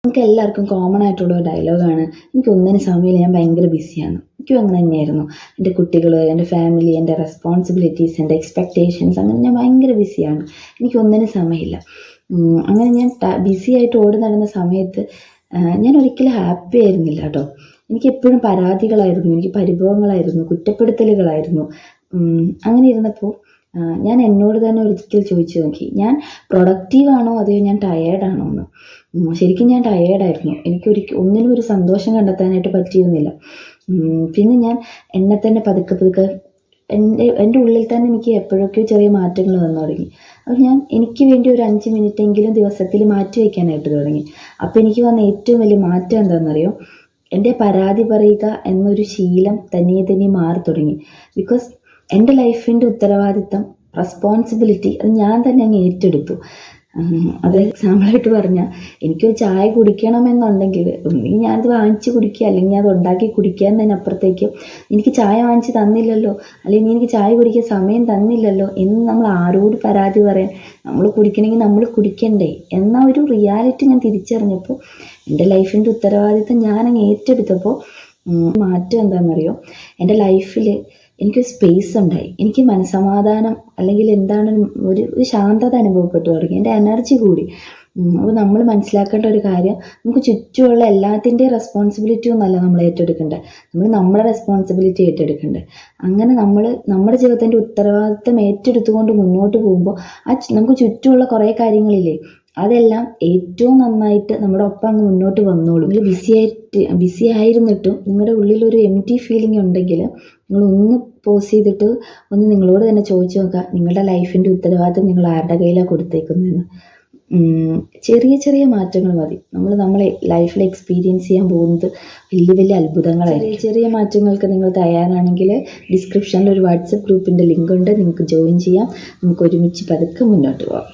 നമുക്ക് എല്ലാവർക്കും കോമൺ ആയിട്ടുള്ള ഒരു ഡയലോഗാണ്, എനിക്ക് ഒന്നിനും സമയമില്ല, ഞാൻ ഭയങ്കര ബിസിയാണ്. എനിക്കും അങ്ങനെ തന്നെയായിരുന്നു. എൻ്റെ കുട്ടികൾ, എൻ്റെ ഫാമിലി, എൻ്റെ റെസ്പോൺസിബിലിറ്റീസ്, എൻ്റെ എക്സ്പെക്റ്റേഷൻസ്, അങ്ങനെ ഞാൻ ഭയങ്കര ബിസിയാണ്. എനിക്ക് ഒന്നിനും സമയമില്ല. അങ്ങനെ ഞാൻ ബിസി ആയിട്ട് ഓടി നടന്ന സമയത്ത് ഞാൻ ഒരിക്കലും ഹാപ്പി ആയിരുന്നില്ല കേട്ടോ. എനിക്ക് എപ്പോഴും പരാതികളായിരുന്നു, എനിക്ക് പരിഭവങ്ങളായിരുന്നു, കുറ്റപ്പെടുത്തലുകളായിരുന്നു. അങ്ങനെ ഇരുന്നപ്പോൾ ഞാൻ എന്നോട് തന്നെ ഒരിക്കൽ ചോദിച്ചു നോക്കി, ഞാൻ പ്രൊഡക്റ്റീവാണോ അതെയോ ഞാൻ ടയേർഡാണോ എന്ന്. ശരിക്കും ഞാൻ ടയേർഡായിരുന്നു. എനിക്ക് ഒന്നിനും ഒരു സന്തോഷം കണ്ടെത്താനായിട്ട് പറ്റിയിരുന്നില്ല. പിന്നെ ഞാൻ എന്നെ തന്നെ പതുക്കെ എൻ്റെ ഉള്ളിൽ തന്നെ എനിക്ക് എപ്പോഴൊക്കെയോ ചെറിയ മാറ്റങ്ങൾ വന്നു തുടങ്ങി. അപ്പോൾ ഞാൻ എനിക്ക് വേണ്ടി ഒരു 5 മിനിറ്റെങ്കിലും ദിവസത്തിൽ മാറ്റി വയ്ക്കാനായിട്ട് തുടങ്ങി. അപ്പോൾ എനിക്ക് വന്ന ഏറ്റവും വലിയ മാറ്റം എന്താണെന്നറിയോ? എൻ്റെ പരാതി പറയുക എന്നൊരു ശീലം തനിയെ മാറി തുടങ്ങി. ബിക്കോസ് എൻ്റെ ലൈഫിൻ്റെ ഉത്തരവാദിത്തം, റെസ്പോൺസിബിലിറ്റി അത് ഞാൻ തന്നെ അങ്ങ് ഏറ്റെടുത്തു. അത് എക്സാമ്പിളായിട്ട് പറഞ്ഞാൽ, എനിക്കൊരു ചായ കുടിക്കണമെന്നുണ്ടെങ്കിൽ ഒന്നുകിൽ ഞാനത് വാങ്ങിച്ച് കുടിക്കുക, അല്ലെങ്കിൽ അത് ഉണ്ടാക്കി കുടിക്കുക എന്നതിനപ്പുറത്തേക്ക് എനിക്ക് ചായ വാങ്ങിച്ച് തന്നില്ലല്ലോ, അല്ലെങ്കിൽ എനിക്ക് ചായ കുടിക്കാൻ സമയം തന്നില്ലല്ലോ എന്ന് നമ്മൾ ആരോട് പരാതി പറയാൻ? നമ്മൾ കുടിക്കണമെങ്കിൽ നമ്മൾ കുടിക്കണ്ടേ എന്ന ഒരു റിയാലിറ്റി ഞാൻ തിരിച്ചറിഞ്ഞപ്പോൾ, എൻ്റെ ലൈഫിൻ്റെ ഉത്തരവാദിത്തം ഞാനങ്ങ് ഏറ്റെടുത്തപ്പോൾ മാറ്റം എന്താണെന്നറിയോ? എൻ്റെ ലൈഫിൽ എനിക്കൊരു സ്പേസ് ഉണ്ടായി. എനിക്ക് മനസ്സമാധാനം, അല്ലെങ്കിൽ എന്താണ് ഒരു ശാന്തത അനുഭവപ്പെട്ടു തുടങ്ങി. എൻ്റെ എനർജി കൂടി. അപ്പോൾ നമ്മൾ മനസ്സിലാക്കേണ്ട ഒരു കാര്യം, നമുക്ക് ചുറ്റുമുള്ള എല്ലാത്തിൻ്റെയും റെസ്പോൺസിബിലിറ്റി ഒന്നല്ല നമ്മൾ ഏറ്റെടുക്കേണ്ടത്, നമ്മൾ നമ്മുടെ റെസ്പോൺസിബിലിറ്റി ഏറ്റെടുക്കേണ്ടത്. അങ്ങനെ നമ്മൾ നമ്മുടെ ജീവിതത്തിൻ്റെ ഉത്തരവാദിത്തം ഏറ്റെടുത്തുകൊണ്ട് മുന്നോട്ട് പോകുമ്പോൾ നമുക്ക് ചുറ്റുമുള്ള കുറേ കാര്യങ്ങളില്ലേ, അതെല്ലാം ഏറ്റവും നന്നായിട്ട് നമ്മുടെ ഒപ്പം അങ്ങ് മുന്നോട്ട് വന്നോളും. നിങ്ങൾ ബിസി ആയിരുന്നിട്ടും നിങ്ങളുടെ ഉള്ളിലൊരു എംപ്റ്റി ഫീലിംഗ് ഉണ്ടെങ്കിൽ, നിങ്ങളൊന്ന് പോസ് ചെയ്തിട്ട് ഒന്ന് നിങ്ങളോട് തന്നെ ചോദിച്ചു നോക്കുക, നിങ്ങളുടെ ലൈഫിൻ്റെ ഉത്തരവാദിത്വം നിങ്ങൾ ആരുടെ കയ്യിലാണ് കൊടുത്തേക്കുന്നതെന്ന്. ചെറിയ മാറ്റങ്ങൾ മതി. നമ്മളെ ലൈഫിൽ എക്സ്പീരിയൻസ് ചെയ്യാൻ പോകുന്നത് വലിയ അത്ഭുതങ്ങളായിരിക്കും. ചെറിയ മാറ്റങ്ങൾക്ക് നിങ്ങൾ തയ്യാറാണെങ്കിൽ ഡിസ്ക്രിപ്ഷനിൽ ഒരു വാട്സപ്പ് ഗ്രൂപ്പിൻ്റെ ലിങ്ക് ഉണ്ട്, നിങ്ങൾക്ക് ജോയിൻ ചെയ്യാം. നമുക്ക് ഒരുമിച്ച് പതുക്കെ മുന്നോട്ട് പോകാം.